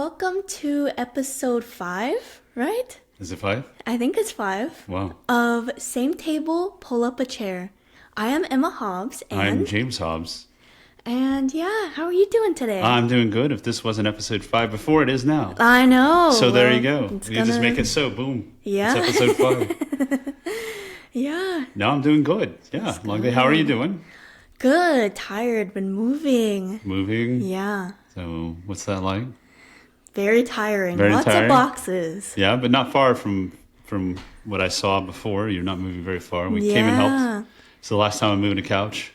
welcome to episode 5, right? Is it 5? I think it's 5. Wow. Of Same Table, Pull Up a Chair. I am Emma Hobbs, and... I'm James Hobbs. And yeah, how are you doing today? I'm doing good. If this wasn't episode 5 before, it is now. I know. So there you go. You just make it so. Boom. Yeah. It's episode 5. Yeah. No, I'm doing good. Yeah. Long day. How are you doing? Good. Tired. Been moving. Moving? Yeah. So what's that like? Very tiring. Very Lots tiring. of boxes. Yeah, but not far from what I saw before. You're not moving very far. We came and helped. So the last time I moved a couch.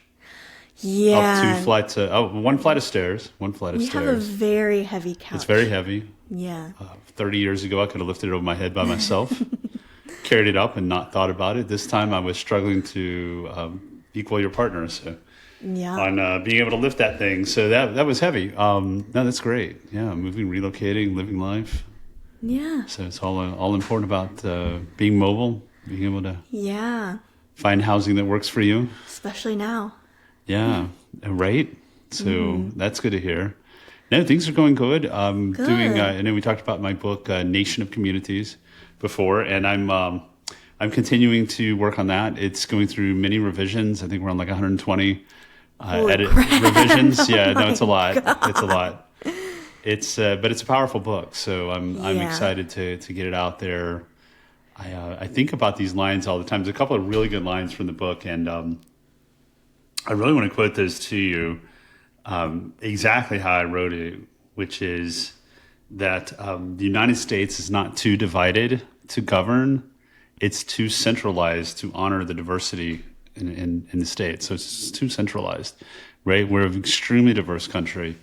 Yeah. Up one flight of stairs. We have a very heavy couch. It's very heavy. Yeah. 30 years ago, I could have lifted it over my head by myself, carried it up and not thought about it. This time I was struggling to equal your partner. So on being able to lift that thing. So that was heavy. No, that's great. Yeah. Moving, relocating, living life. Yeah. So it's all important about being mobile, being able to find housing that works for you. Especially now. Yeah, right? So that's good to hear. No, things are going good. Good. I know we talked about my book, Nation of Communities, before, and I'm continuing to work on that. It's going through many revisions. I think we're on like 120 revisions. Yeah, no, it's a lot. God. It's a lot. But it's a powerful book, so I'm excited to get it out there. I think about these lines all the time. There's a couple of really good lines from the book, and I really want to quote those to you exactly how I wrote it, which is that the United States is not too divided to govern. It's too centralized to honor the diversity in the state. So it's too centralized, right? We're an extremely diverse country,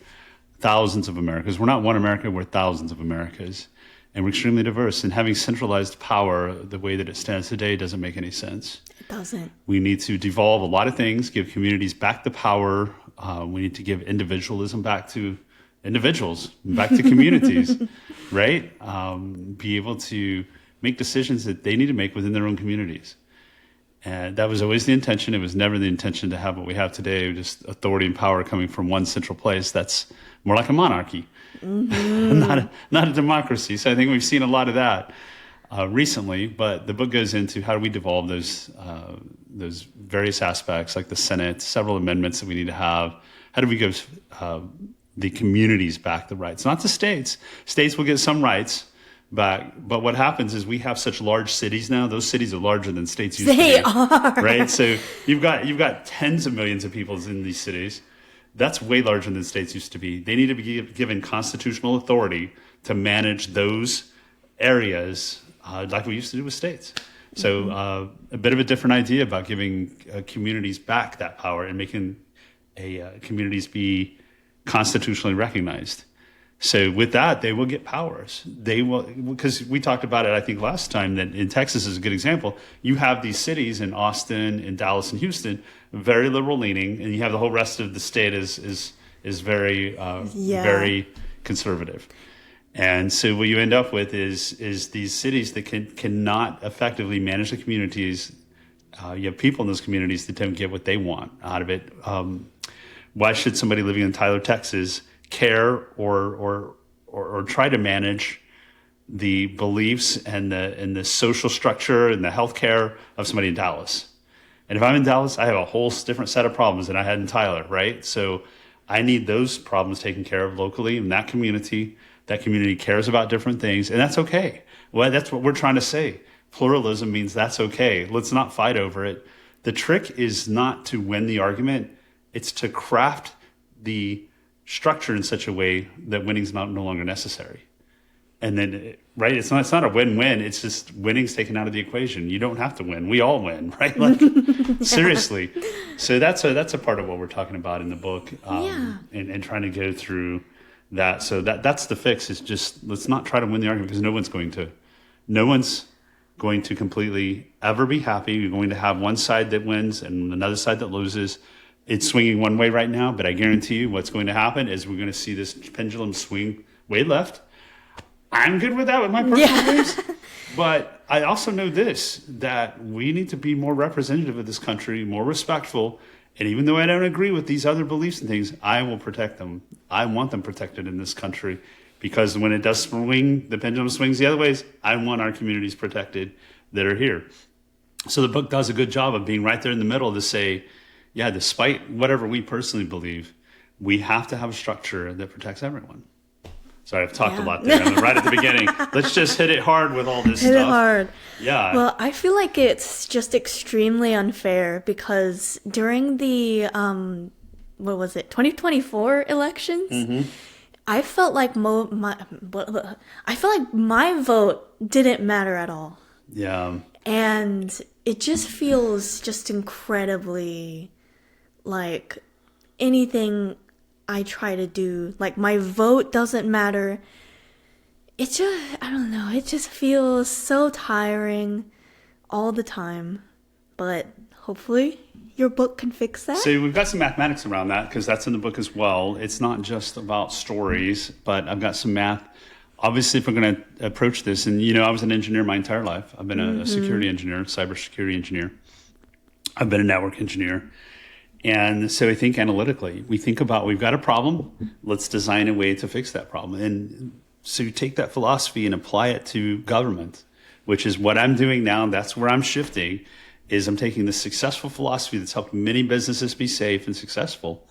thousands of Americas. We're not one America, we're thousands of Americas. And we're extremely diverse. And having centralized power the way that it stands today doesn't make any sense. It doesn't. We need to devolve a lot of things, give communities back the power. We need to give individualism back to individuals, back to communities, right? Be able to make decisions that they need to make within their own communities. And that was always the intention. It was never the intention to have what we have today, just authority and power coming from one central place. That's more like a monarchy. Mm-hmm. not a democracy. So I think we've seen a lot of that recently. But the book goes into how do we devolve those various aspects, like the Senate, several amendments that we need to have. How do we give the communities back the rights? Not the states. States will get some rights back. But what happens is we have such large cities now. Those cities are larger than states used to be. They are. Right? So you've got tens of millions of people in these cities. That's way larger than states used to be. They need to be given constitutional authority to manage those areas like we used to do with states. So a bit of a different idea about giving communities back that power and making communities be constitutionally recognized. So with that, they will get powers. They will, because we talked about it, I think, last time, that in Texas is a good example. You have these cities in Austin, in Dallas, and Houston, very liberal leaning, and you have the whole rest of the state is very very conservative. And so what you end up with is these cities that cannot effectively manage the communities. You have people in those communities that don't get what they want out of it. Why should somebody living in Tyler, Texas, care or try to manage the beliefs and the social structure and the healthcare of somebody in Dallas? And if I'm in Dallas, I have a whole different set of problems than I had in Tyler, right? So I need those problems taken care of locally in that community. That community cares about different things, and that's okay. Well, that's what we're trying to say. Pluralism means that's okay. Let's not fight over it. The trick is not to win the argument. It's to craft the structure in such a way that winning is no longer necessary. And then, right, it's not a win-win. It's just winning's taken out of the equation. You don't have to win. We all win, right? Like, seriously. So that's a part of what we're talking about in the book, and trying to go through that. So that's the fix, is just let's not try to win the argument, because no one's going to completely ever be happy. You're going to have one side that wins and another side that loses. It's swinging one way right now, but I guarantee you what's going to happen is we're going to see this pendulum swing way left. I'm good with that with my personal beliefs. But I also know this, that we need to be more representative of this country, more respectful. And even though I don't agree with these other beliefs and things, I will protect them. I want them protected in this country. because when it does swing, the pendulum swings the other ways. I want our communities protected that are here. So the book does a good job of being right there in the middle to say, yeah, despite whatever we personally believe, we have to have a structure that protects everyone. Sorry, I've talked a lot there. I mean, right at the beginning. Let's just hit it hard with all this stuff. Hit it hard. Yeah. Well, I feel like it's just extremely unfair because during the, 2024 elections, I felt like my vote didn't matter at all. Yeah. And it just feels just incredibly like anything I try to do, like my vote doesn't matter. It just, I don't know, it just feels so tiring all the time. But hopefully your book can fix that. So we've got some mathematics around that because that's in the book as well. It's not just about stories, but I've got some math. Obviously, if we're going to approach this, and I was an engineer my entire life. I've been a security engineer, cybersecurity engineer. I've been a network engineer. And so I think analytically, we think about, we've got a problem, let's design a way to fix that problem. And so you take that philosophy and apply it to government, which is what I'm doing now. That's where I'm shifting, is I'm taking the successful philosophy that's helped many businesses be safe and successful,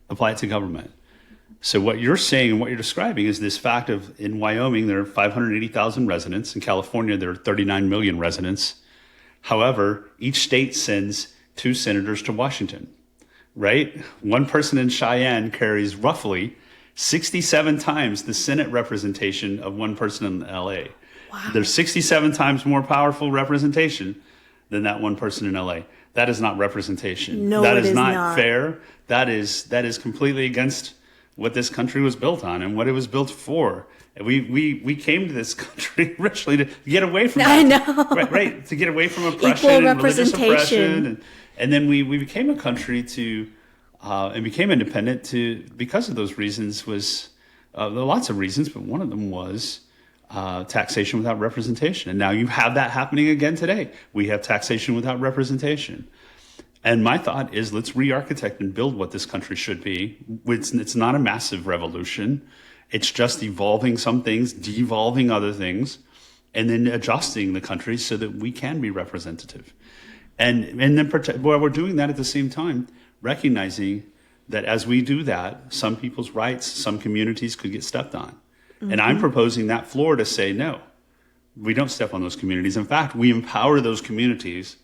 apply it to government. So what you're saying and what you're describing is this fact of, in Wyoming, there are 580,000 residents. In California, there are 39 million residents. However, each state sends 2 senators to Washington. Right? One person in Cheyenne carries roughly 67 times the Senate representation of one person in LA. Wow. There's 67 times more powerful representation than that one person in LA. That is not representation. No, that it is not not fair. That is completely against what this country was built on and what it was built for. We came to this country originally to get away from that. I know. Right, to get away from oppression Equal and religious representation. oppression. And then we became a country and became independent because of those reasons. There are lots of reasons, but one of them was taxation without representation. And now you have that happening again today. We have taxation without representation. And my thought is, let's re-architect and build what this country should be. It's not a massive revolution. It's just evolving some things, devolving other things, and then adjusting the country so that we can be representative. And then while we're doing that at the same time, recognizing that as we do that, some people's rights, some communities could get stepped on. Mm-hmm. And I'm proposing that floor to say, no, we don't step on those communities. In fact, we empower those communities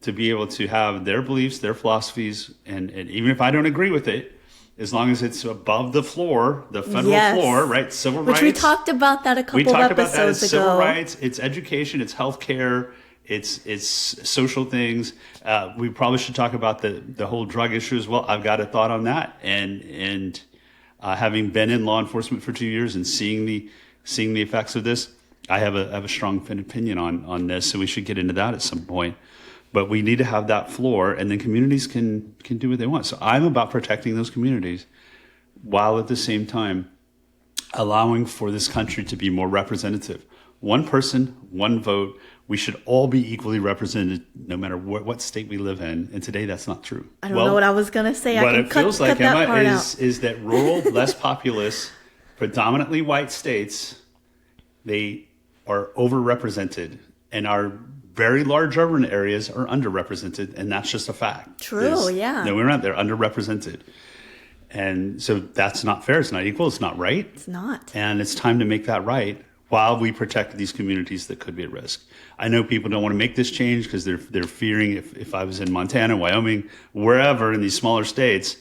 to be able to have their beliefs, their philosophies, and even if I don't agree with it, as long as it's above the floor, the federal floor, right? Civil rights. Which we talked about that a couple of episodes ago. We talked about that as civil rights, it's education, it's healthcare, it's social things. We probably should talk about the whole drug issue as well. I've got a thought on that, and having been in law enforcement for 2 years and seeing the effects of this, I have a strong opinion on this. So we should get into that at some point. But we need to have that floor, and then communities can do what they want. So I'm about protecting those communities while at the same time allowing for this country to be more representative. One person, one vote. We should all be equally represented no matter what state we live in. And today that's not true. I don't know what I was going to say. What it feels like, Emma, is that rural, less populous, predominantly white states, they are overrepresented, and our very large urban areas are underrepresented, and that's just a fact. True, yeah. No, we're not. They're underrepresented. And so that's not fair. It's not equal. It's not right. It's not. And it's time to make that right while we protect these communities that could be at risk. I know people don't want to make this change because they're fearing if I was in Montana, Wyoming, wherever in these smaller states,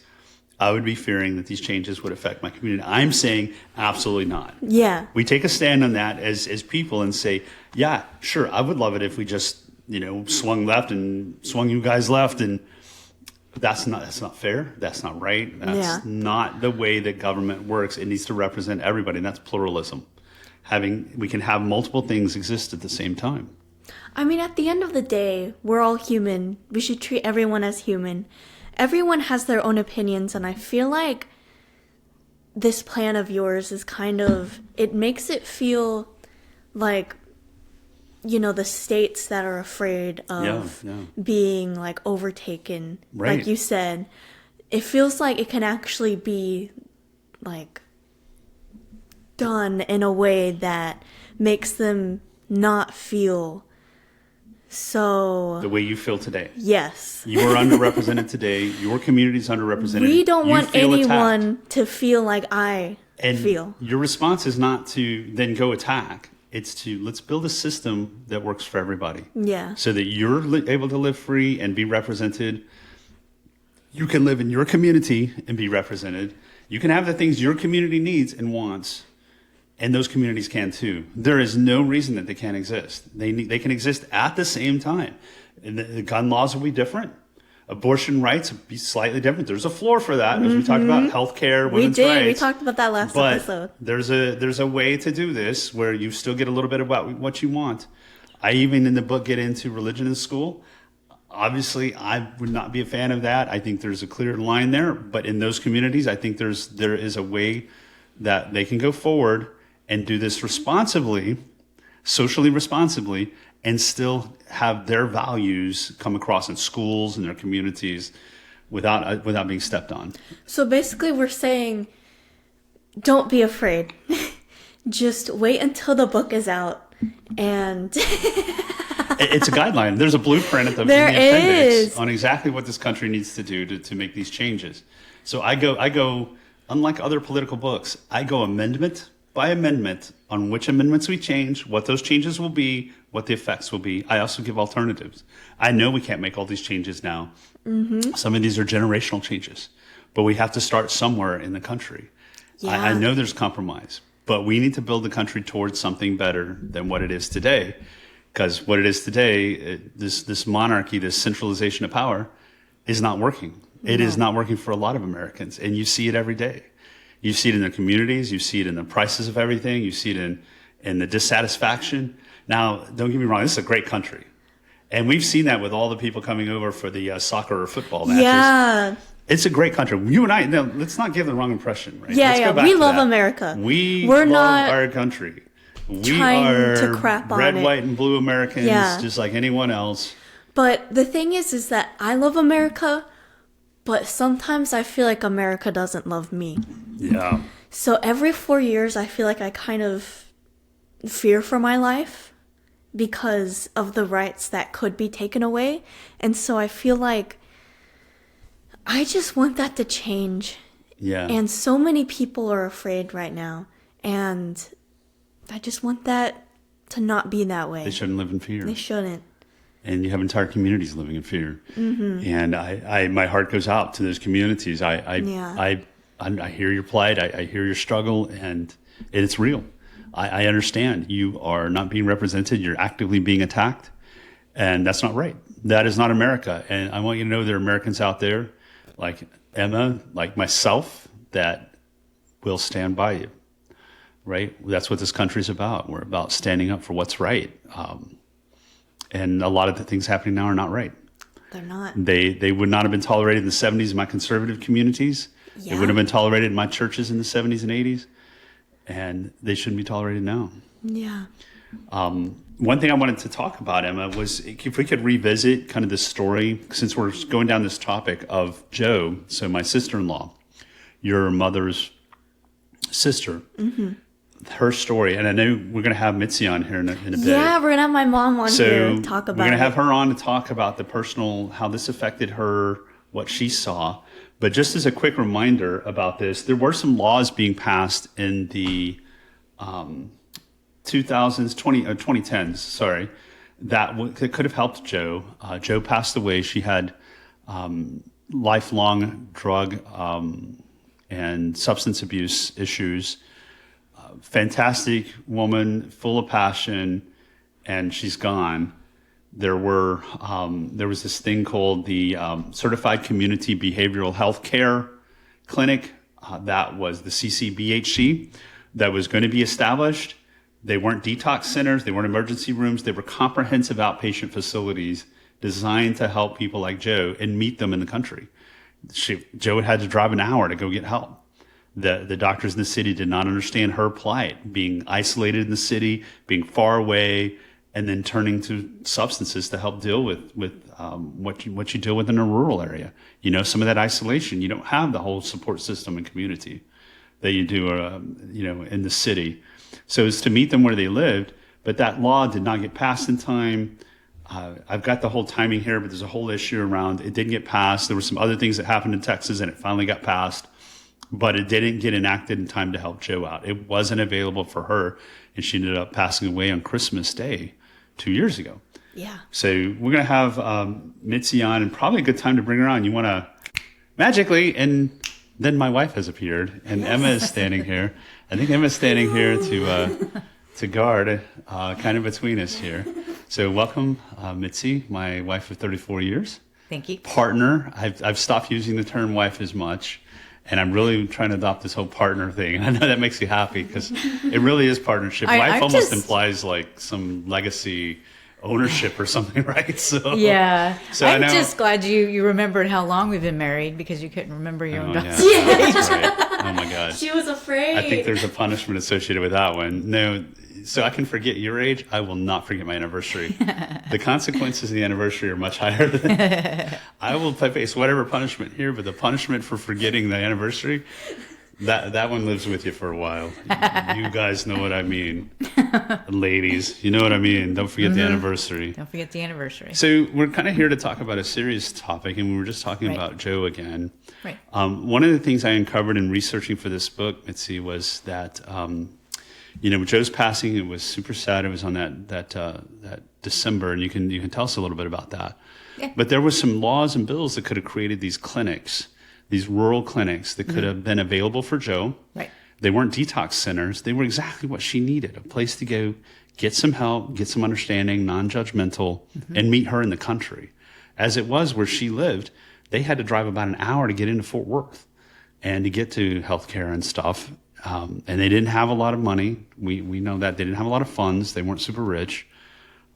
I would be fearing that these changes would affect my community. I'm saying absolutely not. Yeah. We take a stand on that as people and say, yeah, sure, I would love it if we just, swung left and swung you guys left. And that's not fair. That's not right. That's not the way that government works. It needs to represent everybody, and that's pluralism. We can have multiple things exist at the same time. I mean, at the end of the day, we're all human. We should treat everyone as human. Everyone has their own opinions, and I feel like this plan of yours is it makes it feel like, the states that are afraid of being overtaken, right. Like you said, it feels like it can actually be done in a way that makes them not feel so... The way you feel today. Yes. You are underrepresented today. Your community is underrepresented. We don't You want feel anyone attacked. to feel like I And feel. your response is not to then go attack. It's to let's build a system that works for everybody. Yeah. So that you're able to live free and be represented. You can live in your community and be represented. You can have the things your community needs and wants, and those communities can too. There is no reason that they can't exist. They can exist at the same time. And the gun laws will be different. Abortion rights will be slightly different. There's a floor for that, as we talked about healthcare, women's rights. We talked about that last episode. There's a way to do this where you still get a little bit about what you want. I even in the book get into religion in school. Obviously, I would not be a fan of that. I think there's a clear line there. But in those communities, I think there is a way that they can go forward and do this responsibly, socially responsibly, and still have their values come across in schools and their communities without being stepped on. So basically we're saying, don't be afraid. Just wait until the book is out. And it's a guideline. There's a blueprint in the appendix on exactly what this country needs to do to make these changes. So I go, unlike other political books, I go amendment by amendment on which amendments we change, what those changes will be, what the effects will be. I also give alternatives. I know we can't make all these changes now. Some of these are generational changes, but we have to start somewhere in the country. Yeah. I know there's compromise, but we need to build the country towards something better than what it is today. Because what it is today, this monarchy, this centralization of power, is not working. It is not working for a lot of Americans, and you see it every day. You see it in their communities. You see it in the prices of everything. You see it in the dissatisfaction. Now, don't get me wrong. This is a great country. And we've seen that with all the people coming over for the soccer or football matches. yeah. It's a great country. You and I, now, let's not give the wrong impression, right? Yeah, Let's go back we to love that. America. We're not our country. We trying are to crap on red, it. white, and blue Americans, Yeah. just like anyone else. But the thing is that I love America, but sometimes I feel like America doesn't love me. Yeah. So every 4 years, I feel like I kind of fear for my life because of the rights that could be taken away. And so I feel like I just want that to change. Yeah. And so many people are afraid right now. And I just want that to not be that way. They shouldn't live in fear. They shouldn't. And you have entire communities living in fear. And I my heart goes out to those communities. I hear your plight. I hear your struggle, and it's real. I understand you are not being represented. You're actively being attacked, and that's not right. That is not America. And I want you to know there are Americans out there, like Emma, like myself, that will stand by you. Right? That's what this country is about. We're about standing up for what's right. And a lot of the things happening now are not right. They're not. They would not have been tolerated in the 70s in my conservative communities. Yeah. They wouldn't have been tolerated in my churches in the 70s and 80s. And they shouldn't be tolerated now. Yeah. One thing I wanted to talk about, Emma, was if we could revisit kind of this story, since we're going down this topic of Jo, so my sister-in-law, your mother's sister, her story. And I know we're going to have Mitzi on here in a bit. Yeah, we're going to have my mom on here to talk about it. We're going to have her on to talk about the personal, how this affected her, what she saw. But just as a quick reminder about this, there were some laws being passed in the 2010s, sorry, that could have helped Jo. Jo passed away. She had lifelong drug and substance abuse issues. Fantastic woman, full of passion, and she's gone. There was this thing called the Certified Community Behavioral Health Care Clinic. That was the CCBHC that was going to be established. They weren't detox centers. They weren't emergency rooms. They were comprehensive outpatient facilities designed to help people like Jo and meet them in the country. Jo had to drive an hour to go get help. The doctors in the city did not understand her plight, being isolated in the city, being far away, and then turning to substances to help deal with what you deal with in a rural area. You know, some of that isolation. You don't have the whole support system and community that you do, in the city. So it's to meet them where they lived, but that law did not get passed in time. I've got the whole timing here, but there's a whole issue around it didn't get passed. There were some other things that happened in Texas, and it finally got passed, but it didn't get enacted in time to help Joe out. It wasn't available for her, and she ended up passing away on Christmas Day 2 years ago. Yeah. So we're going to have Mitzi on, and probably a good time to bring her on. You want to magically, and then my wife has appeared, and Emma is standing here. I think Emma's standing here to guard kind of between us here. So welcome, Mitzi, my wife of 34 years. Thank you. Partner. I've stopped using the term wife as much, and I'm really trying to adopt this whole partner thing. I know that makes you happy because it really is partnership. Wife almost implies like some legacy ownership or something, right? So yeah. So I'm just glad you remembered how long we've been married because you couldn't remember your own daughter's age. That's right. Oh my gosh. She was afraid. I think there's a punishment associated with that one. No, so I can forget your age. I will not forget my anniversary. The consequences of the anniversary are much higher than I will face whatever punishment here, but the punishment for forgetting the anniversary, that one lives with you for a while. You guys know what I mean. Ladies, you know what I mean. Don't forget the anniversary. Don't forget the anniversary. So we're kind of here to talk about a serious topic, and we were just talking about Joe again. Right. One of the things I uncovered in researching for this book, Mitzi, was that with Joe's passing, it was super sad. It was on that December, and you can tell us a little bit about that. Yeah. But there were some laws and bills that could have created these clinics, these rural clinics that could have been available for Joe. Right. They weren't detox centers. They were exactly what she needed, a place to go, get some help, get some understanding, non-judgmental, and meet her in the country. As it was where she lived, they had to drive about an hour to get into Fort Worth and to get to healthcare and stuff. And they didn't have a lot of money. We know that. They didn't have a lot of funds. They weren't super rich,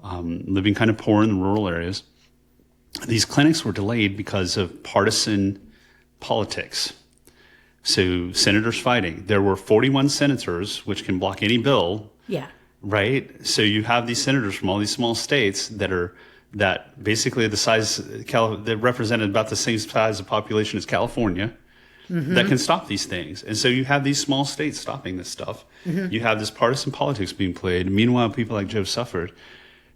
living kind of poor in the rural areas. These clinics were delayed because of partisan politics. So senators fighting. There were 41 senators, which can block any bill. Yeah. Right? So you have these senators from all these small states that basically the size, that represented about the same size of population as California, that can stop these things. And so you have these small states stopping this stuff. You have this partisan politics being played. Meanwhile, people like Joe suffered.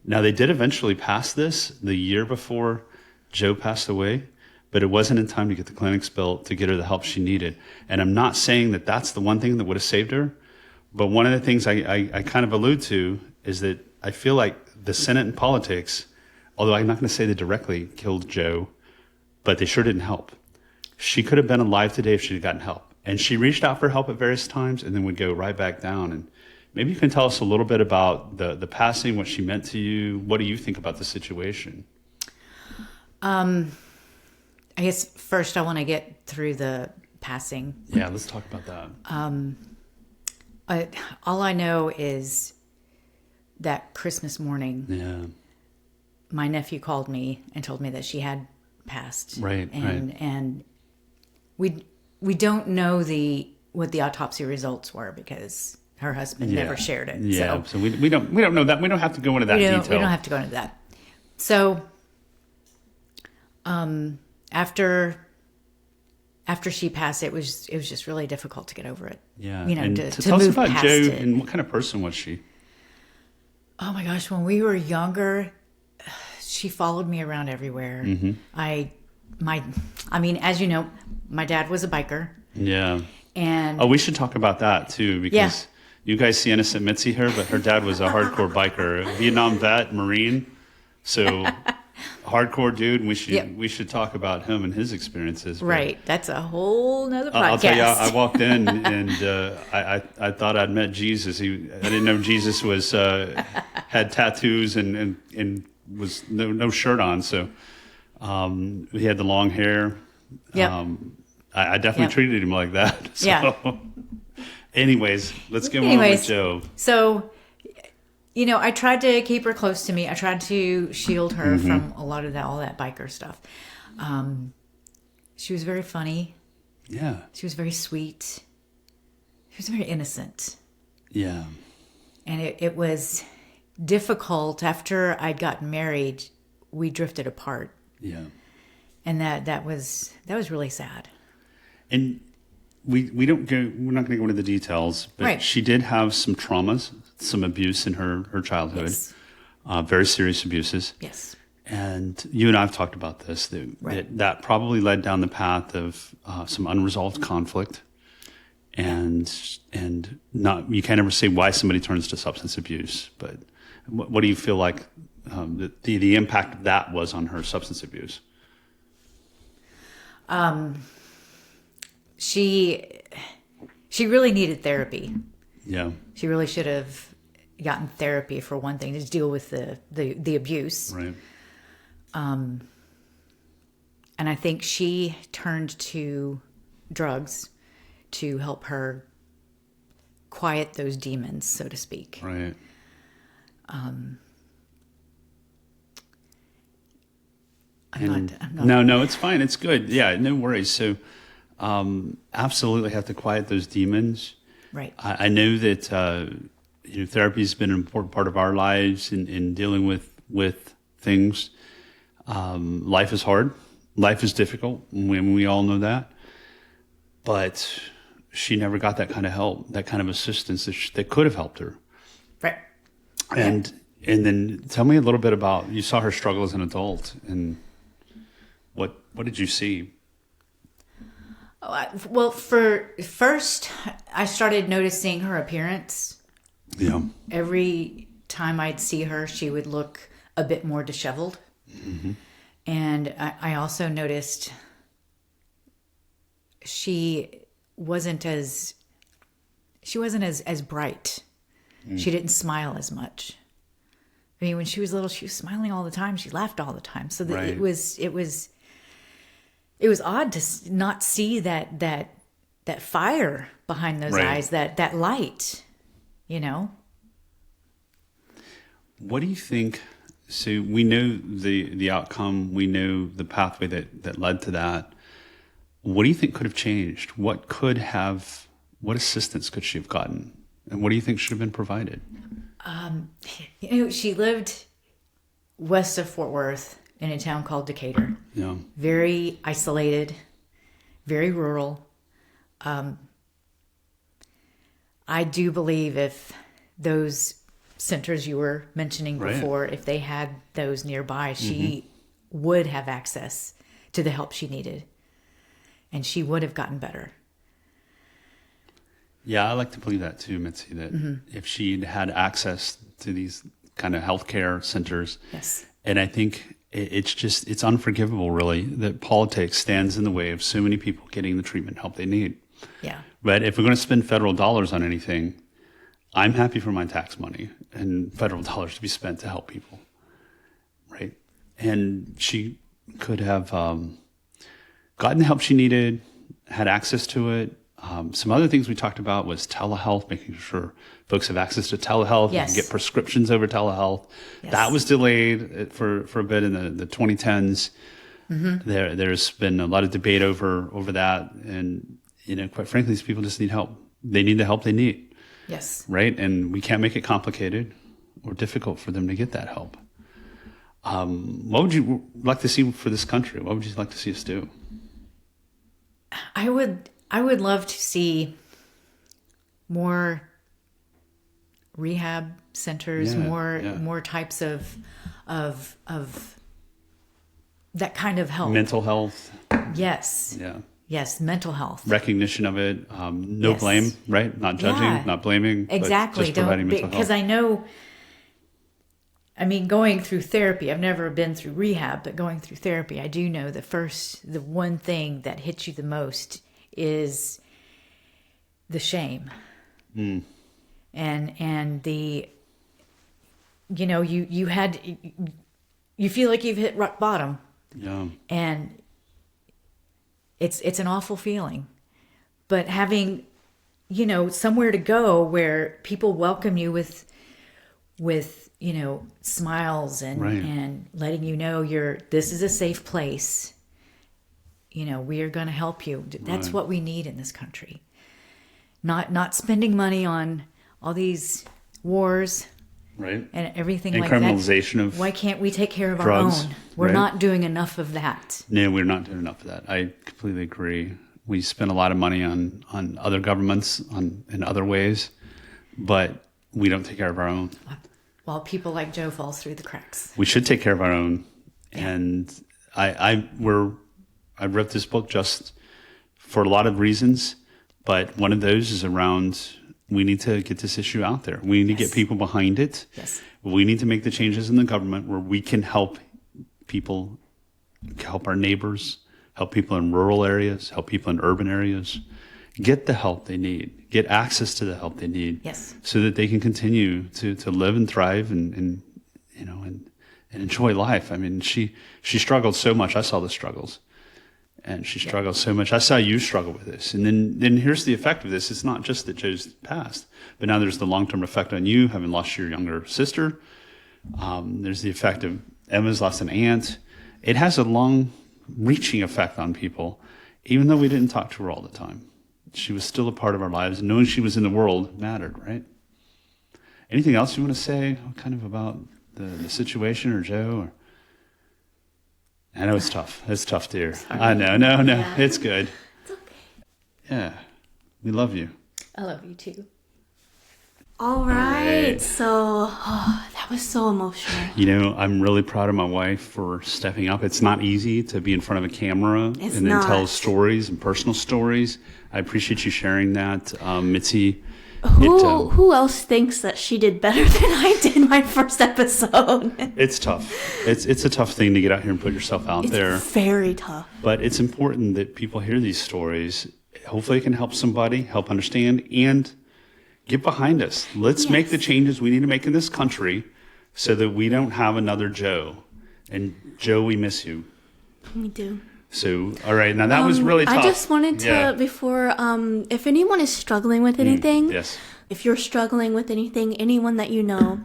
Now, they did eventually pass this the year before Joe passed away, but it wasn't in time to get the clinics built, to get her the help she needed. And I'm not saying that that's the one thing that would have saved her, but one of the things I kind of allude to is that I feel like the Senate and politics, although I'm not going to say they directly killed Joe, but they sure didn't help. She could have been alive today if she had gotten help. And she reached out for help at various times and then would go right back down. And maybe you can tell us a little bit about the passing, what she meant to you. What do you think about the situation? I guess first I want to get through the passing. Yeah, let's talk about that. All I know is that Christmas morning, my nephew called me and told me that she had passed. Right. And we don't know what the autopsy results were because her husband never shared it. Yeah. So we don't know that. We don't have to go into that detail. We don't have to go into that. So after she passed, it was just really difficult to get over it. Yeah. To tell us move about past Joe it. and what kind of person was she? Oh my gosh, when we were younger, she followed me around everywhere. I mean, as you know, my dad was a biker. Yeah. And we should talk about that too, because you guys see innocent Mitzi here, but her dad was a hardcore biker, a Vietnam vet, Marine. So hardcore dude. And we should talk about him and his experiences. Right. That's a whole nother podcast. I'll tell you, I walked in and I thought I'd met Jesus. I didn't know Jesus was had tattoos and was no shirt on. So he had the long hair. Yeah. I definitely treated him like that. So. Yeah. Anyways, let's get on with Joe. So, I tried to keep her close to me. I tried to shield her from a lot of all that biker stuff. She was very funny. Yeah. She was very sweet. She was very innocent. Yeah. And it was difficult. After I'd gotten married, we drifted apart. Yeah. And that was really sad. And we don't go. We're not going to go into the details, but Right. she did have some traumas, some abuse in her childhood, Yes. very serious abuses. Yes. And you and I have talked about this. Right. That probably led down the path of some unresolved conflict, and not you can't ever say why somebody turns to substance abuse. But what do you feel like the impact of that was on her substance abuse? She really needed therapy. Yeah. She really should have gotten therapy for one thing to deal with the abuse. Right. And I think she turned to drugs to help her quiet those demons, so to speak. Right. I'm not. No, it's fine. It's good. Yeah, no worries. So, absolutely have to quiet those demons. Right. I know that therapy has been an important part of our lives in dealing with things. Life is hard. Life is difficult. We all know that. But she never got that kind of help, that kind of assistance that could have helped her. Right. And then tell me a little bit about, you saw her struggle as an adult, and what did you see? Well, first, I started noticing her appearance. Yeah. Every time I'd see her, she would look a bit more disheveled. Mm-hmm. And I also noticed she wasn't as bright. She didn't smile as much. I mean, when she was little, she was smiling all the time. She laughed all the time. So that Right. it was odd to not see that fire behind those Right. eyes, that light, you know? What do you think? So we know the outcome. We know the pathway that led to that. What do you think could have changed? What assistance could she have gotten? And what do you think should have been provided? She lived west of Fort Worth in a town called Decatur. Yeah. Very isolated, very rural. I do believe if those centers you were mentioning Right. before, if they had those nearby, she would have access to the help she needed. And she would have gotten better. Yeah, I like to believe that too, Mitzi, that if she'd had access to these kind of healthcare centers, Yes. and I think it's unforgivable, really, that politics stands in the way of so many people getting the treatment help they need. Yeah. But if we're going to spend federal dollars on anything, I'm happy for my tax money and federal dollars to be spent to help people, right? And she could have gotten the help she needed, had access to it. Some other things we talked about was telehealth, making sure folks have access to telehealth. Yes. You can get prescriptions over telehealth. Yes. That was delayed for a bit in the 2010s. There's been a lot of debate over that. And, quite frankly, these people just need help. They need the help they need, Yes. right? And we can't make it complicated or difficult for them to get that help. What would you like to see for this country? What would you like to see us do? I would love to see more rehab centers, Yeah. more types of that kind of help. Mental health. Yes. Yeah. Yes, mental health. Recognition of it. No Yes. blame, right? Not judging, Yeah. not blaming. but Exactly. just providing mental Because health. I know, I mean, going through therapy, I've never been through rehab, but going through therapy, I do know the one thing that hits you the most is the shame. And the, you feel like you've hit rock bottom, Yeah. and it's an awful feeling. But having, somewhere to go where people welcome you with smiles and Right. and letting you know this is a safe place. We are going to help you. That's Right. what we need in this country. Not spending money on all these wars Right. and everything And like criminalization that. of Why can't we take care of drugs, our own? We're right? not doing enough of that. No, we're not doing enough of that. I completely agree. We spend a lot of money on other governments in other ways, but we don't take care of our own. While people like Joe falls through the cracks. We should take care of our own. Yeah. And I wrote this book just for a lot of reasons, but one of those is around we need to get this issue out there. We need to get people behind it. Yes. We need to make the changes in the government where we can help people, help our neighbors, help people in rural areas, help people in urban areas, get the help they need, get access to the help they need. Yes. So that they can continue to live and thrive and enjoy life. I mean, she struggled so much. I saw the struggles. And she struggled so much. I saw you struggle with this. And then here's the effect of this. It's not just that Joe's passed, but now there's the long-term effect on you, having lost your younger sister. There's the effect of Emma's lost an aunt. It has a long-reaching effect on people, even though we didn't talk to her all the time. She was still a part of our lives. And knowing she was in the world mattered, right? Anything else you want to say kind of about the situation or Joe? Or? I know it's tough. It's tough, dear. I know. No. Yeah. It's good. It's okay. Yeah. We love you. I love you too. All right. So that was so emotional. You know, I'm really proud of my wife for stepping up. It's not easy to be in front of a camera then tell stories and personal stories. I appreciate you sharing that, Mitzi. Who else thinks that she did better than I did my first episode? It's tough. It's a tough thing to get out here and put yourself out there. It's very tough. But it's important that people hear these stories. Hopefully it can help somebody, help understand, and get behind us. Let's make the changes we need to make in this country so that we don't have another Joe. And Joe, we miss you. We do. So, all right. Now, that was really tough. I just wanted to, before, if anyone is struggling with anything, yes. If you're struggling with anything, anyone that you know,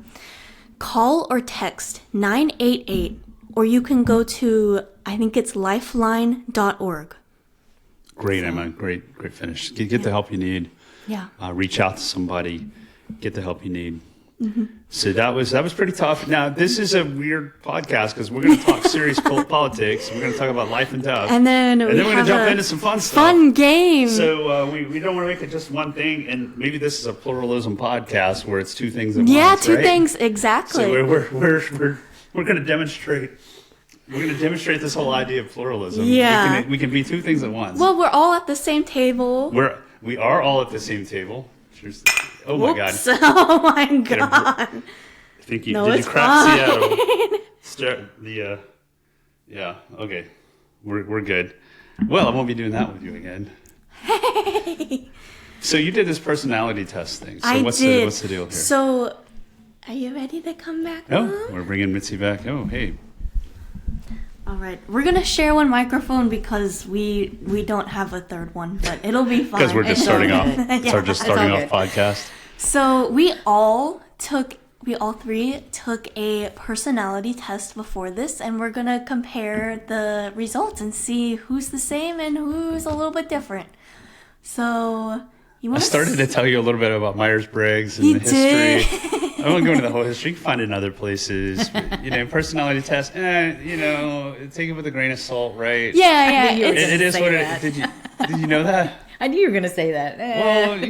call or text 988, or you can go to, I think it's lifeline.org. Great, Emma. Great finish. Get the help you need. Yeah. Reach out to somebody. Get the help you need. Mm-hmm. So that was pretty tough. Now, this is a weird podcast because we're going to talk serious politics. We're going to talk about life and death. And then we're going to jump into some fun stuff. Fun game. So we don't want to make it just one thing. And maybe this is a pluralism podcast where it's two things at once. Yeah, two right? things. Exactly. So we're going to demonstrate. We're going to demonstrate this whole idea of pluralism. Yeah. We can be two things at once. Well, we're all at the same table. We are all at the same table. Oh my God! Oh my God! I think did you crack Seattle? Yeah. Okay, we're good. Well, I won't be doing that with you again. Hey. So you did this personality test thing. So what's the deal here? So, are you ready to come back? Oh, we're bringing Mitzi back. Oh, hey. All right, we're gonna share one microphone because we don't have a third one, but it'll be fine. Because we're just starting off. Yeah, starting off podcast. So we all three took a personality test before this, and we're gonna compare the results and see who's the same and who's a little bit different. So you want? I started to tell you a little bit about Myers-Briggs and the history. Did. I won't go into the whole history. You can find it in other places. Personality test, take it with a grain of salt, right? Yeah. It is what it is. Did you know that? I knew you were going to say that. Well,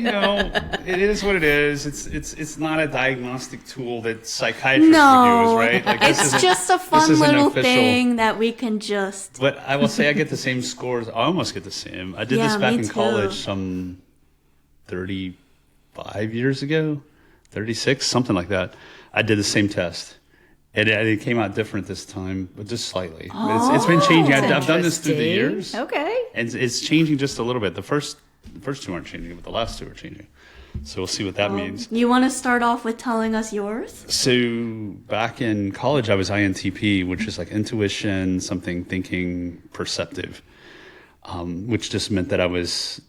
it is what it is. It's not a diagnostic tool that psychiatrists would use, right? Like, it's just a fun little thing that we can just... But I will say I get the same scores. I almost get the same. I did this back in college some 35 years ago. 36, something like that. I did the same test. And it came out different this time, but just slightly. It's been changing. I've done this through the years. Okay. And it's changing just a little bit. The first two aren't changing, but the last two are changing. So we'll see what that means. You want to start off with telling us yours? So back in college, I was INTP, which is like intuition, something thinking, perceptive, which just meant that I was...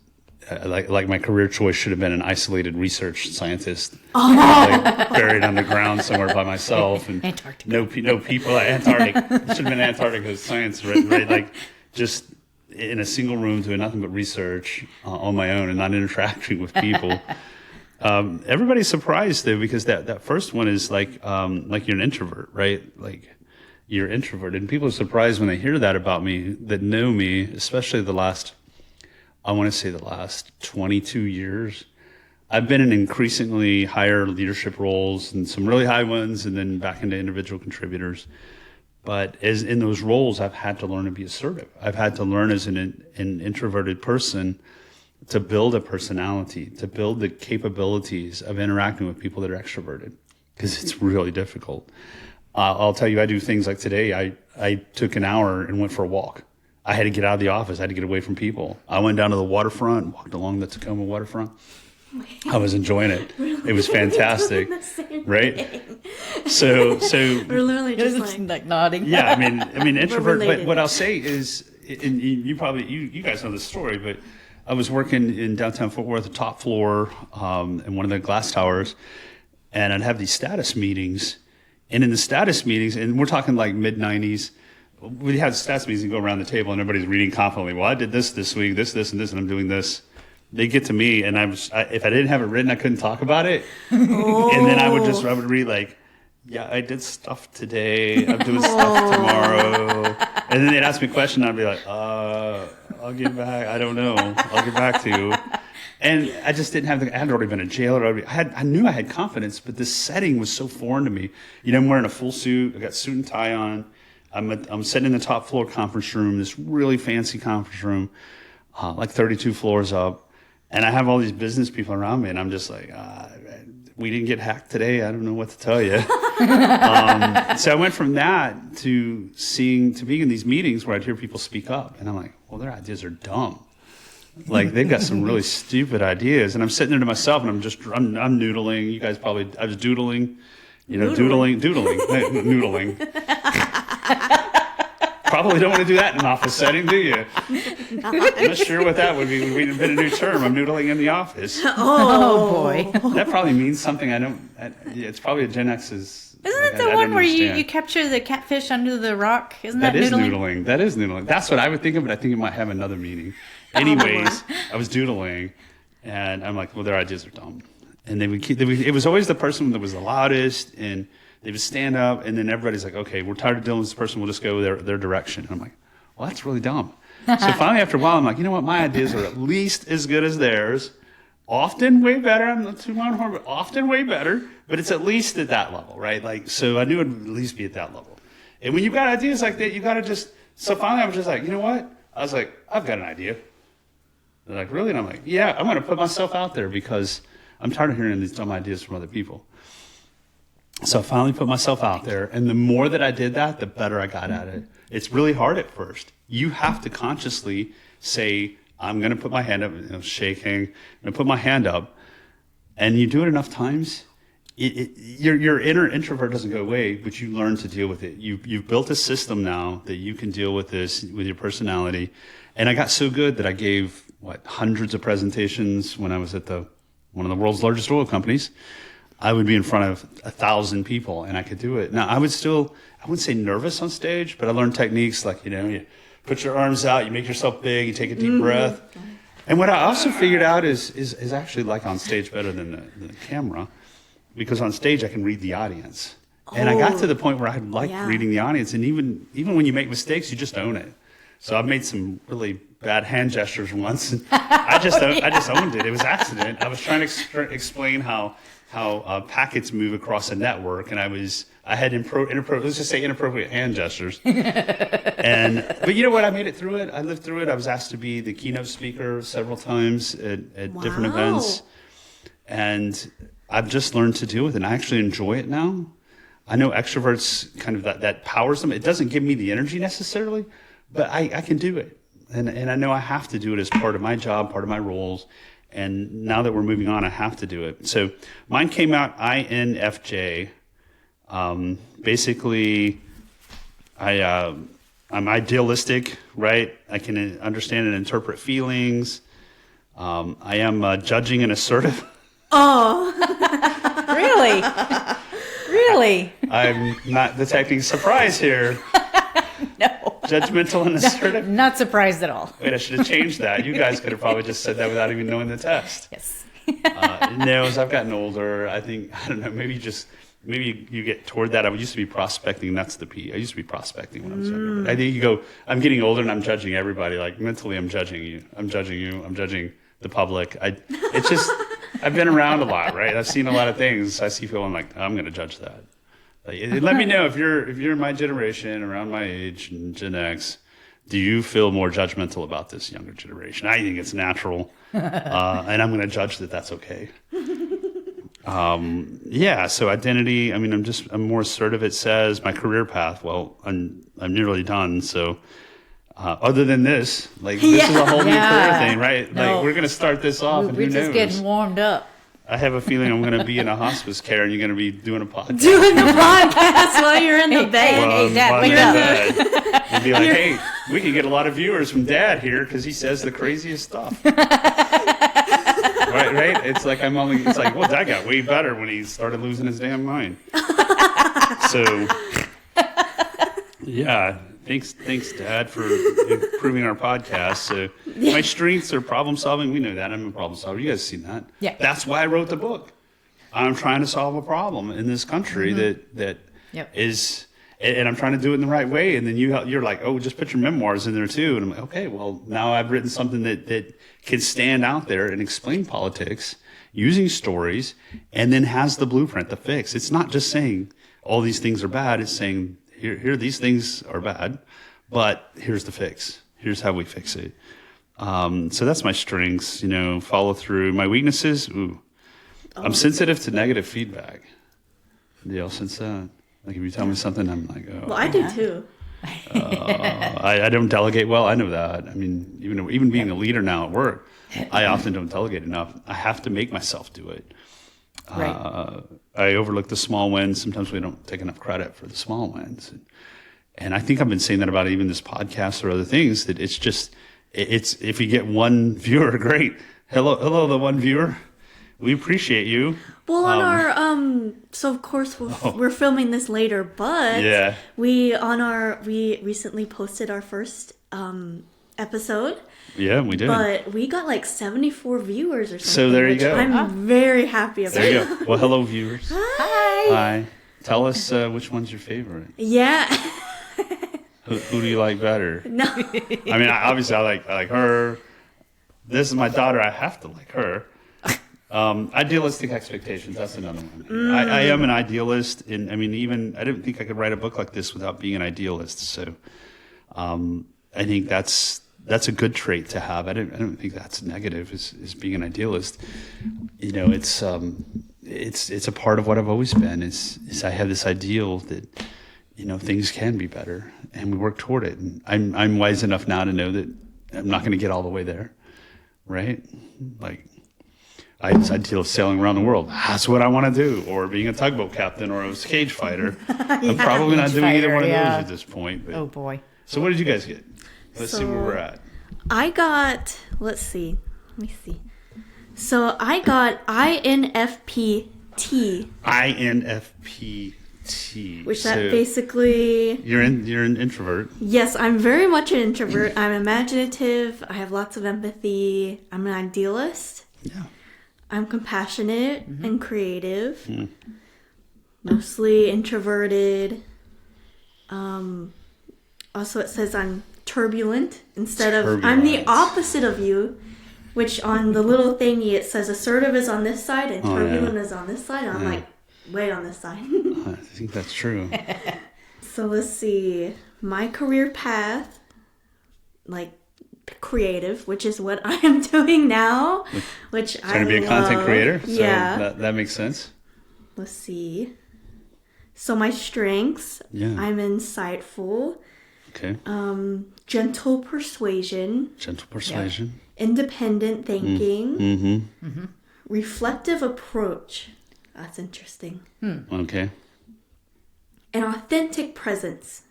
like my career choice should have been an isolated research scientist, like buried underground somewhere by myself, and Antarctica. no people. Antarctic. It should have been Antarctica as science, right? Like just in a single room doing nothing but research on my own and not interacting with people. Everybody's surprised though, because that first one is like you're an introvert, right? Like you're introverted, and people are surprised when they hear that about me, that know me, especially the last I want to say the last 22 years. I've been in increasingly higher leadership roles and some really high ones, and then back into individual contributors. But as in those roles, I've had to learn to be assertive. I've had to learn as an introverted person to build a personality, to build the capabilities of interacting with people that are extroverted, because it's really difficult. I'll tell you, I do things like today. I took an hour and went for a walk. I had to get out of the office. I had to get away from people. I went down to the waterfront and walked along the Tacoma waterfront. I was enjoying it. It was fantastic, right? So We're literally just like nodding. yeah. I mean, introvert. But related. what I'll say is, and you guys know this story, but I was working in downtown Fort Worth, the top floor, in one of the glass towers, and I'd have these status meetings. And in the status meetings, and we're talking like mid '90s, we had status meetings and go around the table, and everybody's reading confidently. Well, I did this week, this, and this, and I'm doing this. They get to me, and if I didn't have it written, I couldn't talk about it. Oh. And then I would read like, yeah, I did stuff today. I'm doing stuff tomorrow. And then they'd ask me a question, and I'd be like, I'll get back. I don't know. I'll get back to you. And I just didn't have I had already been in jail. I knew I had confidence, but this setting was so foreign to me. You know, I'm wearing a full suit. I got suit and tie on. I'm sitting in the top floor conference room, this really fancy conference room, like 32 floors up. And I have all these business people around me, and I'm just like, we didn't get hacked today. I don't know what to tell you. So I went from that to being in these meetings where I'd hear people speak up, and I'm like, well, their ideas are dumb. Like, they've got some really stupid ideas, and I'm sitting there to myself, and I'm noodling. You guys I was doodling, doodling, noodling. Probably don't want to do that in an office setting, do you? I'm not sure what that would be. We'd invent a new term. I'm noodling in the office. Oh boy. That probably means something it's probably a Gen X's. Isn't it the one where you capture the catfish under the rock? Isn't that noodling? That is noodling. That's what I would think of, but I think it might have another meaning. Anyways, I was doodling, and I'm like, well, their ideas are dumb. And it was always the person that was the loudest, and they would stand up, and then everybody's like, okay, we're tired of dealing with this person. We'll just go their direction. And I'm like, well, that's really dumb. So finally, after a while, I'm like, you know what? My ideas are at least as good as theirs. Often way better. I'm not too much harm, but often way better. But it's at least at that level, right? Like, so I knew it would at least be at that level. And when you got ideas like that, you got to just. So finally, I was just like, you know what? I was like, I've got an idea. They're like, really? And I'm like, yeah, I'm going to put myself out there because I'm tired of hearing these dumb ideas from other people. So I finally put myself out there, and the more that I did that, the better I got at it. It's really hard at first. You have to consciously say, I'm going to put my hand up, shaking, I'm going to put my hand up, and you do it enough times, your inner introvert doesn't go away, but you learn to deal with it. You've built a system now that you can deal with this, with your personality, and I got so good that I gave, hundreds of presentations when I was at one of the world's largest oil companies. I would be in front of 1,000 people, and I could do it. Now, I wouldn't say nervous on stage, but I learned techniques like, you put your arms out, you make yourself big, you take a deep breath. And what I also figured out is actually like on stage better than the camera, because on stage I can read the audience. And I got to the point where I like reading the audience, and even when you make mistakes, you just own it. So I've made some really bad hand gestures once, and I just owned it. It was accident. I was trying to explain how packets move across a network, and I had inappropriate hand gestures. But you know what? I made it through it. I lived through it. I was asked to be the keynote speaker several times at different events, and I've just learned to deal with it. And I actually enjoy it now. I know extroverts kind of that powers them. It doesn't give me the energy necessarily, but I can do it, and I know I have to do it as part of my job, part of my roles. And now that we're moving on, I have to do it. So mine came out INFJ. Basically, I'm idealistic, right? I can understand and interpret feelings. I am judging and assertive. Oh, really? Really? I'm not detecting surprise here. No. Judgmental and assertive? Not surprised at all. Wait, I should have changed that. You guys could have probably just said that without even knowing the test. Yes. No, as I've gotten older, I don't know, maybe just maybe you get toward that. I used to be prospecting. That's the P. I used to be prospecting when I was younger. But I think you go, I'm getting older and I'm judging everybody. Like mentally, I'm judging you. I'm judging you. I'm judging the public. It's just, I've been around a lot, right? I've seen a lot of things. I see people, I'm like, I'm going to judge that. Like, let me know if you're in my generation, around my age, and Gen X, do you feel more judgmental about this younger generation? I think it's natural. And I'm going to judge that that's okay. So identity, I mean, I'm more assertive. It says my career path. Well, I'm nearly done. So, other than this, like this is a whole new career thing, right? No. Like we're going to start this off and We're who just knows? getting warmed up. I have a feeling I'm going to be in a hospice care and you're going to be doing a podcast. Doing the podcast while you're in the bed. Hey, Dad, while wake you're in up. bed, you'd be like, hey, we can get a lot of viewers from Dad here because he says the craziest stuff. Right? It's like well, Dad got way better when he started losing his damn mind. So, yeah, thanks, Dad, for improving our podcast. So, my strengths are problem solving. We know that. I'm a problem solver. You guys seen that? Yeah. That's why I wrote the book. I'm trying to solve a problem in this country that is, and I'm trying to do it in the right way. And then you're like, oh, just put your memoirs in there too. And I'm like, okay, well, now I've written something that can stand out there and explain politics using stories, and then has the blueprint, the fix. It's not just saying all these things are bad. It's saying here these things are bad, but here's the fix. Here's how we fix it. So that's my strengths, follow through. My weaknesses, I'm sensitive to negative feedback. Dale, since that, like if you tell me something, I'm like, oh. Well, I do too. I don't delegate well. I know that. I mean, even being a leader now at work, I often don't delegate enough. I have to make myself do it. Right. I overlook the small wins. Sometimes we don't take enough credit for the small wins. And I think I've been saying that about even this podcast or other things, that it's if you get one viewer, great. Hello, the one viewer. We appreciate you. Well, on our so of course we're filming this later, but we recently posted our first episode. Yeah, we did. But we got like 74 viewers or something. So there you go. I'm very happy about. There you go. Well, hello, viewers. Hi. Hi. Tell us which one's your favorite. Yeah. Who do you like better? No. I mean, obviously I like her. This is my daughter. I have to like her. Idealistic expectations. That's another one. I am an idealist, and I mean, I didn't think I could write a book like this without being an idealist. So, I think that's a good trait to have. I don't think that's negative. Is being an idealist. It's a part of what I've always been. Is I have this ideal that things can be better, and we work toward it. And I'm wise enough now to know that I'm not going to get all the way there, right? Like. I'd deal with sailing around the world. That's what I want to do. Or being a tugboat captain or a cage fighter. I'm probably not doing either one of those at this point. But. Oh, boy. So what did you guys get? Let's see where we're at. I got, let me see. So I got INFPT. INFPT. Which that basically... You're an introvert. Yes, I'm very much an introvert. I'm imaginative. I have lots of empathy. I'm an idealist. Yeah. I'm compassionate and creative. Mostly introverted. Also, it says I'm turbulent instead of... I'm the opposite of you, which on the little thingy it says assertive is on this side and turbulent is on this side. And I'm like, way on this side. I think that's true. So let's see. My career path, like... creative, which is what I am doing now, which I love. Trying to be a content creator, so yeah. that makes sense. Let's see. So my strengths, I'm insightful. Okay. Gentle persuasion. Independent thinking. Reflective approach. That's interesting. Okay. An authentic presence.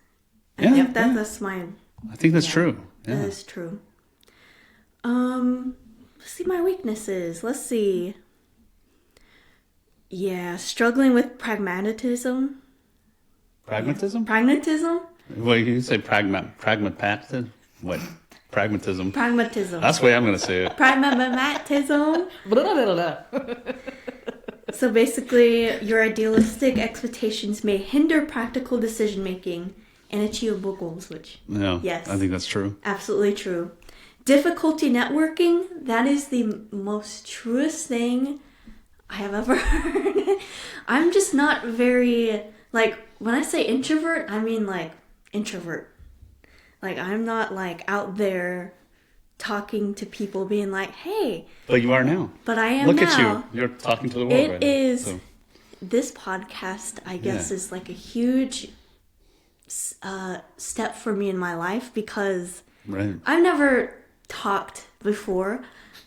I think that's my... I think that's true. Yeah. That is true. Let's see my weaknesses. Let's see. Yeah, struggling with pragmatism. Pragmatism? Pragmatism? Well, you say pragmatism? What? Pragmatism. Pragmatism. That's the way I'm going to say it. Pragmatism. So basically, your idealistic expectations may hinder practical decision making and achievable goals, which, Yeah, yes, I think that's true. absolutely true. Difficulty networking, that is the most truest thing I have ever heard. I'm just not very, like, when I say introvert, I mean, like, introvert. Like, I'm not, like, out there talking to people being like, hey. But you are now. But I am Look now. at you. You're talking to the world It right now. is, So, this podcast, I guess, Yeah. is like a huge step for me in my life because right. I've never talked before.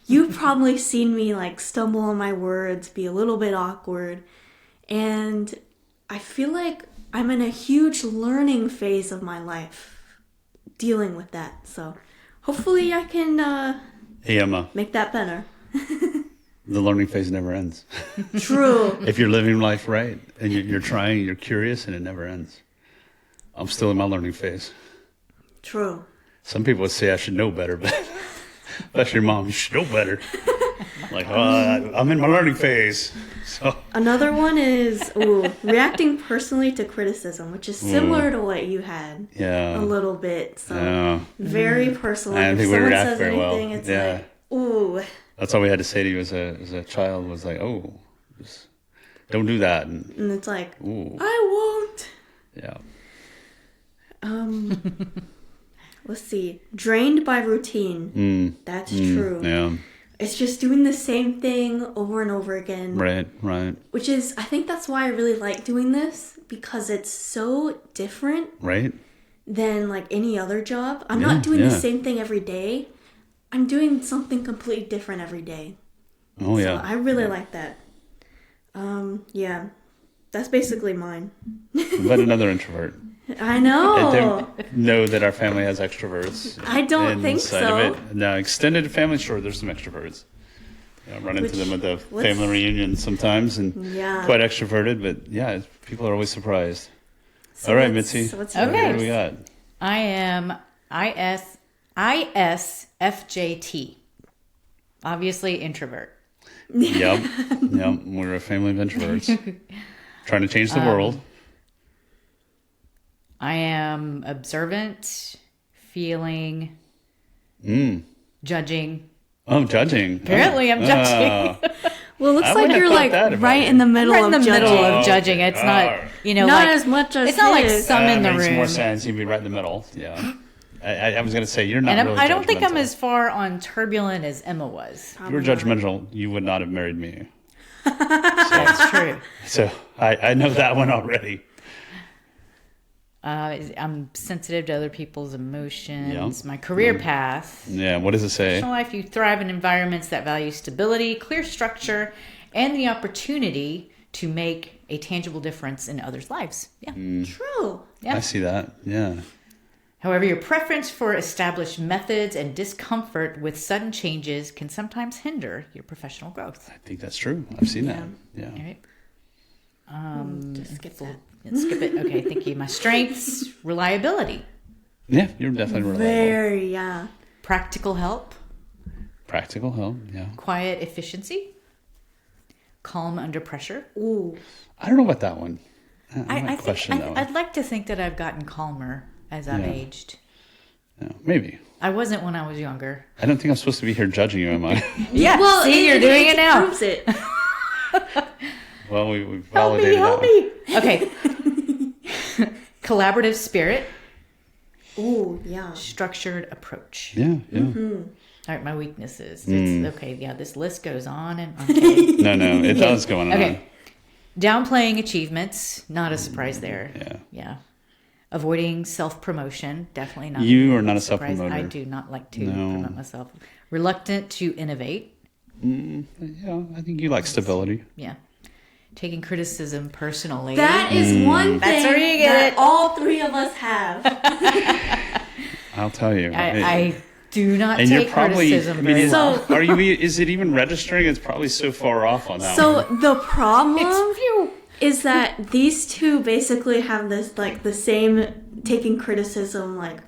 You've probably seen me like stumble on my words, be a little bit awkward, and I feel like I'm in a huge learning phase of my life dealing with that. So hopefully I can Hey, Emma, make that better. the learning phase never ends. True. If you're living life right and you're trying, you're curious, and it never ends. I'm still in my learning phase. True. Some people would say I should know better, but that's your mom. You should know better. Like, I'm in my learning phase. So Another one is reacting personally to criticism, which is similar to what you had yeah, a little bit. So yeah. very personal. I don't If think we someone react says very well. anything, it's Yeah. like, ooh. That's all we had to say to you as a child was like, oh, just don't do that. And And it's like, ooh, I won't. yeah. Let's see. Drained by routine. That's true. Yeah. It's just doing the same thing over and over again. Right. Right. Which is, I think that's why I really like doing this, because it's so different Right. than like any other job. I'm Yeah, not doing the yeah. same thing every day. I'm doing something completely different every day. Oh So yeah. I really like that. Yeah. That's basically mine. But another introvert. I I know. don't know that our family has extroverts. I don't think inside so. of it. No, extended family, sure, there's some extroverts. Yeah, I run into them at the family reunion sometimes, and Yeah. quite extroverted. But yeah, people are always surprised. So All right, what's- Mitzi. so what's Okay. What do we got? I am ISFJT. Obviously introvert. Yep. Yep. We're a family of introverts. Trying to change the world. I am observant, feeling, judging. Oh, judging. Apparently I'm judging. Well, it looks I like wouldn't you're have thought like that about right you. in the middle Right in of the judging. middle of judging. It's not, Not like, as much as it's not like his. some in the makes room. more sense. You'd be right in the middle. Yeah. I was going to say, you're not And really I don't think I'm judgmental. as far on turbulent as Emma was. If you were judgmental, you would not have married me. That's true. So I know that one already. I'm sensitive to other people's emotions. Yeah. My career path. Yeah. What does it say? Personal life, you thrive in environments that value stability, clear structure, and the opportunity to make a tangible difference in others' lives. Yeah. True. Yeah. I see that. Yeah. However, your preference for established methods and discomfort with sudden changes can sometimes hinder your professional growth. I think that's true. I've seen that. Yeah. All right. Just skip that. Let's skip it. Okay, thank you. My strengths, reliability, Yeah. You're definitely reliable. Very, yeah. practical help, Practical help. Yeah. quiet efficiency, calm under pressure. Ooh. I don't know about that one. I I might question think that one. I'd like to think that I've gotten calmer as I've Yeah. aged. Yeah, maybe. I wasn't when I was younger. I don't think I'm supposed to be here judging you, am I? Yeah, see, you're doing it now. Proves it. Well, we Help me, validated help that one. me. Okay. Collaborative spirit, Ooh, yeah. structured approach. Yeah, yeah. All right, my weaknesses. It's, okay, yeah, this list goes on and on. Okay. No, it does go on and Okay. Downplaying achievements, not a surprise there. Yeah. Yeah. Avoiding self-promotion, definitely not. You are not a surprise. self-promoter. I do not like to No. promote myself. Reluctant to innovate. on. Yeah, I think you like stability. Yeah. Taking criticism personally. That is one thing That's where you get that it. all three of us have. I'll tell you. I do not and take you're probably. criticism I mean, very is, well. are you? Is it even registering? It's probably so far off on that So one. the problem Phew. is that these two basically have this like the same taking criticism like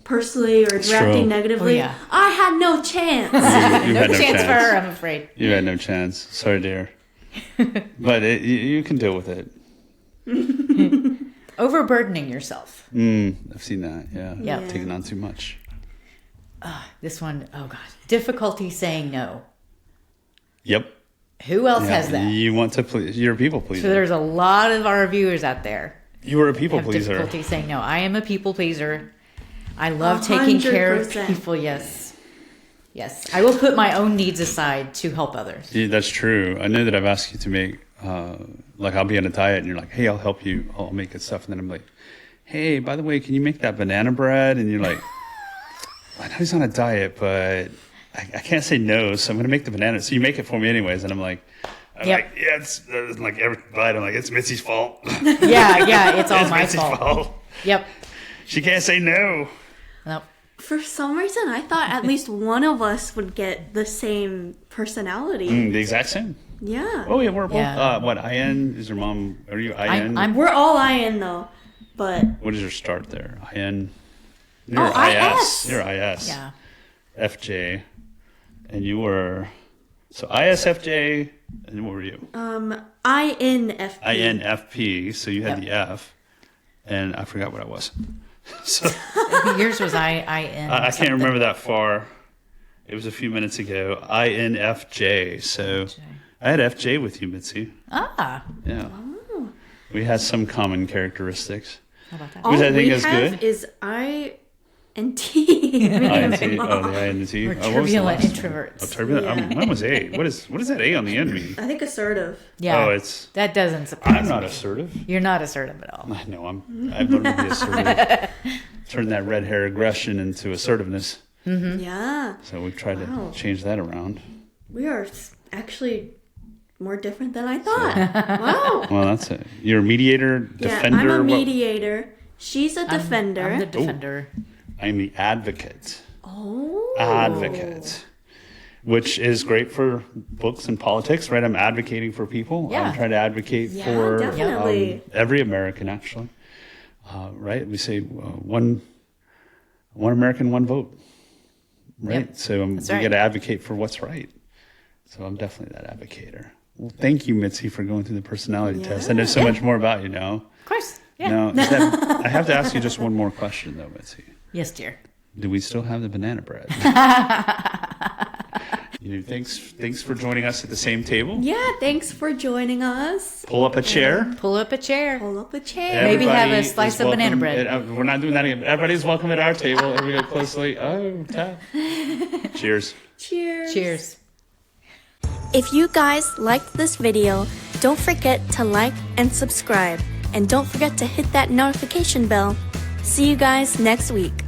personally or reacting true. negatively. Oh, yeah. I had no chance. You No had chance for her, I'm afraid. You had no chance. Sorry, dear. But you can deal with it. Overburdening yourself. I've seen that. Yeah. Yeah. Taking on too much. This one, oh God. Difficulty saying no. Yep. Who else Yeah. has that? You want to please. You're a people So pleaser. there's a lot of our viewers out there You were a people have pleaser. difficulty saying no. I am a people pleaser. I love taking care of 100%. people. Yes. Yes. I will put my own needs aside to help others. Yeah, that's true. I know that I've asked you to make, like, I'll be on a diet and you're like, hey, I'll help you. I'll make good stuff. And then I'm like, hey, by the way, can you make that banana bread? And you're like, I know he's on a diet, but I can't say no. So I'm going to make the banana. So you make it for me anyways. And I'm like, yeah, it's like every bite. I'm like, it's Mitzi's fault. Yeah. It's all It's my Mitzi's fault. Yep. She can't say no. Nope. For some reason, I thought at least one of us would get the same personality. The exact same. Yeah. Oh, yeah, we're both. Yeah. What, IN? Is your mom, are you IN? We're all IN though, but What is your start there? IN? You're Oh, IS. IS. You're IS. Yeah. FJ. And you were, so ISFJ, and what were you? INFP. INFP, so you had Yep. the F, and I forgot what I was. So I think yours was IN. I can't remember that far. It was a few minutes ago. INFJ, so I had FJ with you, Mitzi. Ah. Yeah. We had some common characteristics. How about that? All Which I think we is have good. is I and T. INT, the INT. We're Oh, what was the turbulent last one? introverts. Oh, turbulent. Yeah. Mine was A. What does that A on the end mean? I think assertive. Yeah. Oh, it's. that doesn't surprise I'm not me. assertive. You're not assertive at all. I know I've learned to be assertive. Turn that red hair aggression into assertiveness. Yeah. So we've tried Wow. to change that around. We are actually more different than I thought. Wow. Well, that's it. You're a mediator, defender. Yeah, I'm a what- mediator. She's a defender. I'm the defender. I'm the advocate. Oh. Advocate. Which is great for books and politics, right? I'm advocating for people. Yeah. I'm trying to advocate Yeah, for definitely. every American, actually. Right? We say one American, one vote. Right? Yep. So we That's right. got to advocate for what's right. So I'm definitely that advocator. Well, thank you, Mitzi, for going through the personality test. I know so much more about you now. Of course. Yeah. Now, I have to ask you just one more question, though, Mitzi. Yes, dear. Do we still have the banana bread? Thanks for joining us at the same table. Yeah, thanks for joining us. Pull up a chair. Pull up a chair. Pull up a chair. Maybe have a Everybody slice is of banana welcome bread. we're not doing that again. Everybody's welcome at our table. Everybody go closely. Oh, tap. Cheers. Cheers. Cheers. If you guys liked this video, don't forget to like and subscribe. And don't forget to hit that notification bell. See you guys next week.